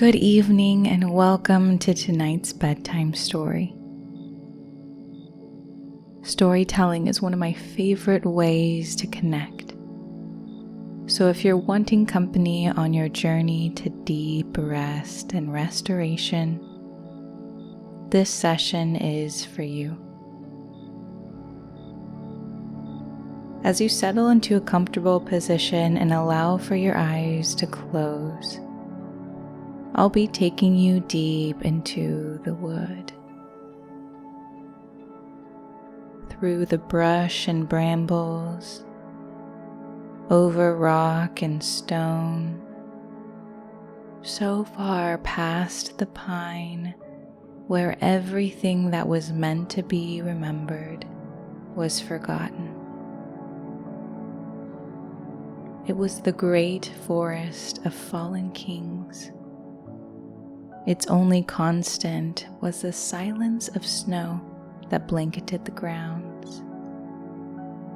Good evening and welcome to tonight's bedtime story. Storytelling is one of my favorite ways to connect. So if you're wanting company on your journey to deep rest and restoration, this session is for you. As you settle into a comfortable position and allow for your eyes to close, I'll be taking you deep into the wood. Through the brush and brambles, over rock and stone, so far past the pine where everything that was meant to be remembered was forgotten. It was the great forest of fallen kings. Its only constant was the silence of snow that blanketed the grounds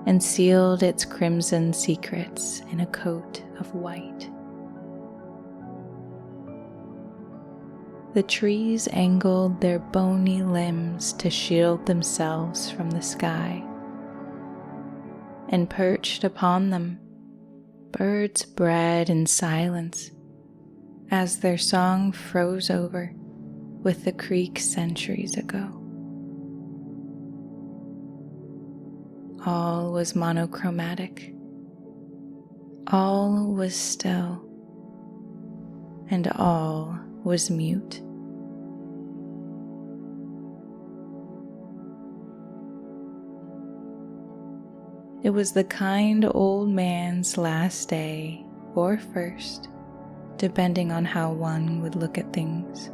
and sealed its crimson secrets in a coat of white. The trees angled their bony limbs to shield themselves from the sky, and perched upon them, birds bred in silence as their song froze over with the creek centuries ago. All was monochromatic. All was still. And all was mute. It was the kind old man's last day or first, depending on how one would look at things.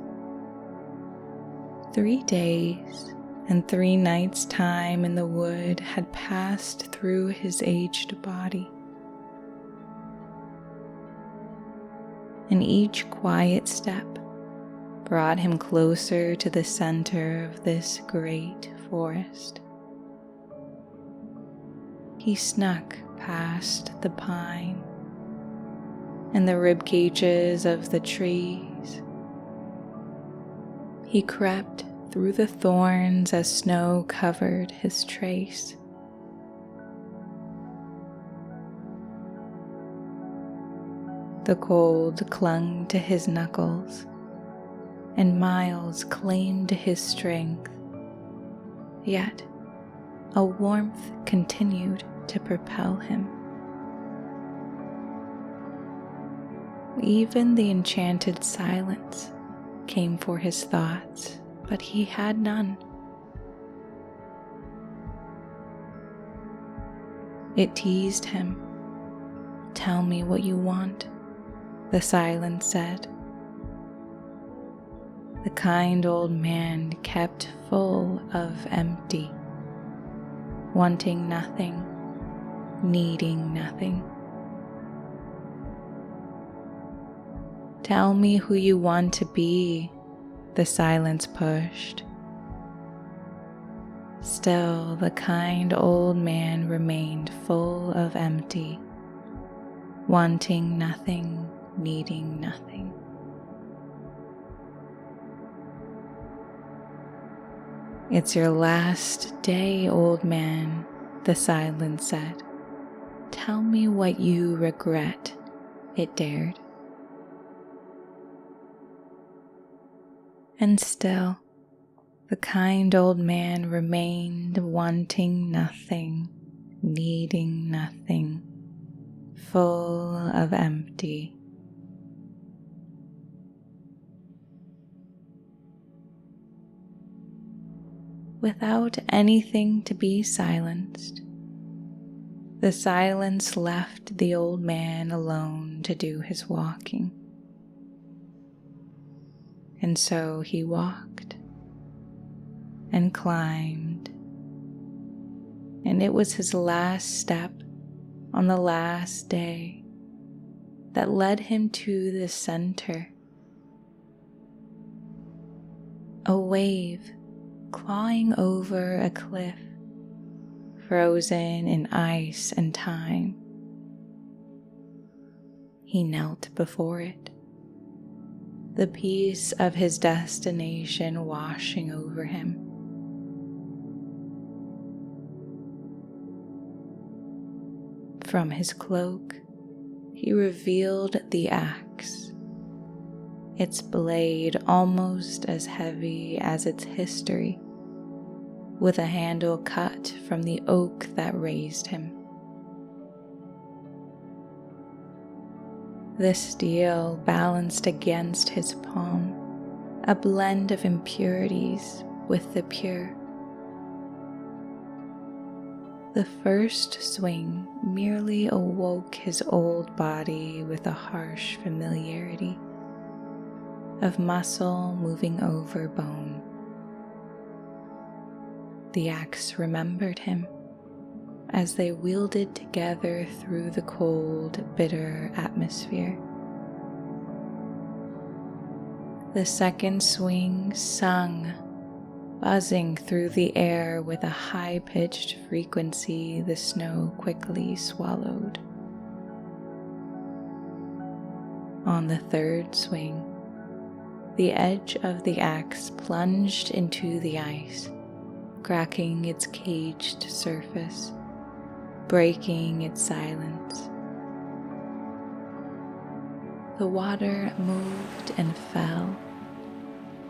3 days and 3 nights' time in the wood had passed through his aged body, and each quiet step brought him closer to the center of this great forest. He snuck past the pine and the rib cages of the trees. He crept through the thorns as snow covered his trace. The cold clung to his knuckles, and miles claimed his strength, yet a warmth continued to propel him. Even the enchanted silence came for his thoughts, but he had none. It teased him. "Tell me what you want," the silence said. The kind old man kept full of empty, wanting nothing, needing nothing. "Tell me who you want to be," the silence pushed. Still, the kind old man remained full of empty, wanting nothing, needing nothing. "It's your last day, old man," the silence said. "Tell me what you regret," it dared. And still, the kind old man remained wanting nothing, needing nothing, full of empty. Without anything to be silenced, the silence left the old man alone to do his walking. And so he walked and climbed, and it was his last step on the last day that led him to the center. A wave clawing over a cliff, frozen in ice and time. He knelt before it, the peace of his destination washing over him. From his cloak, he revealed the axe, its blade almost as heavy as its history, with a handle cut from the oak that raised him. The steel balanced against his palm, a blend of impurities with the pure. The first swing merely awoke his old body with a harsh familiarity of muscle moving over bone. The axe remembered him as they wielded together through the cold, bitter atmosphere. The second swing sung, buzzing through the air with a high-pitched frequency the snow quickly swallowed. On the third swing, the edge of the axe plunged into the ice, cracking its caged surface, breaking its silence. The water moved and fell,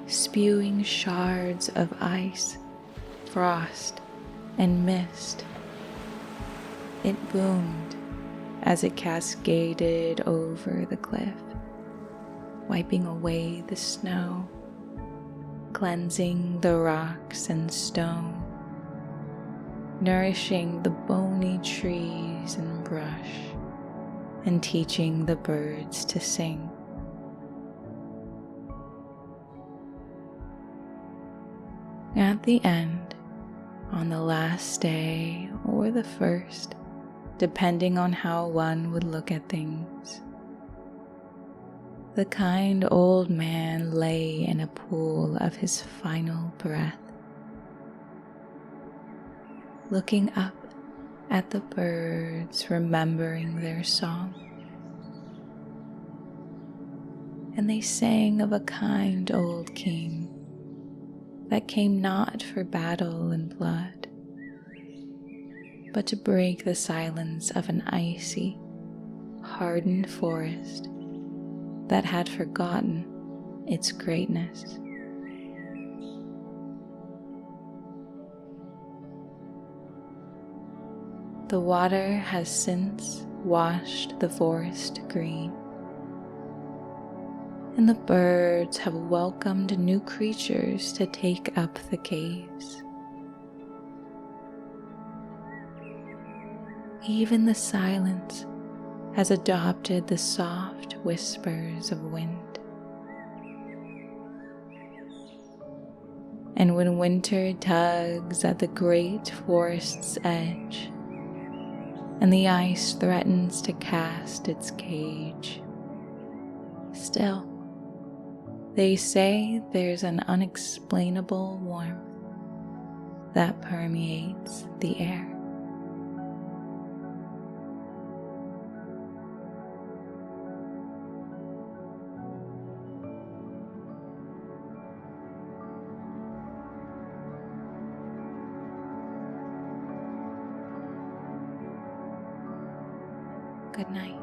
spewing shards of ice, frost, and mist. It boomed as it cascaded over the cliff, wiping away the snow, cleansing the rocks and stone, nourishing the bony trees and brush, and teaching the birds to sing. At the end, on the last day or the first, depending on how one would look at things, the kind old man lay in a pool of his final breath, looking up at the birds, remembering their song. And they sang of a kind old king that came not for battle and blood, but to break the silence of an icy, hardened forest that had forgotten its greatness. The water has since washed the forest green, and the birds have welcomed new creatures to take up the caves. Even the silence has adopted the soft whispers of wind. And when winter tugs at the great forest's edge, and the ice threatens to cast its cage, still, they say there's an unexplainable warmth that permeates the air. Good night.